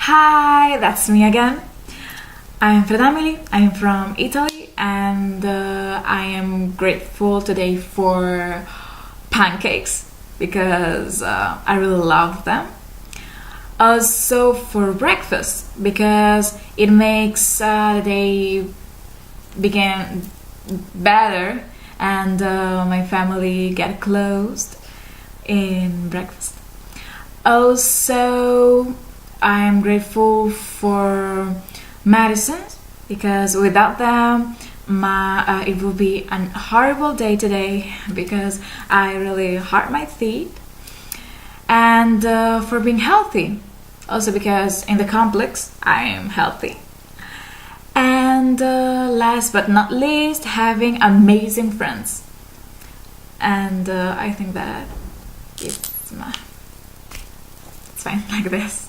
Hi, that's me again. I'm Fredamili, I'm from Italy, and I am grateful today for pancakes because I really love them. Also for breakfast because it makes the day begin better and my family get closed in breakfast. Also, I am grateful for medicines because without them, it will be a horrible day today because I really hurt my teeth. And for being healthy, also because in the complex, I am healthy. And last but not least, having amazing friends. And I think that it's fine like this.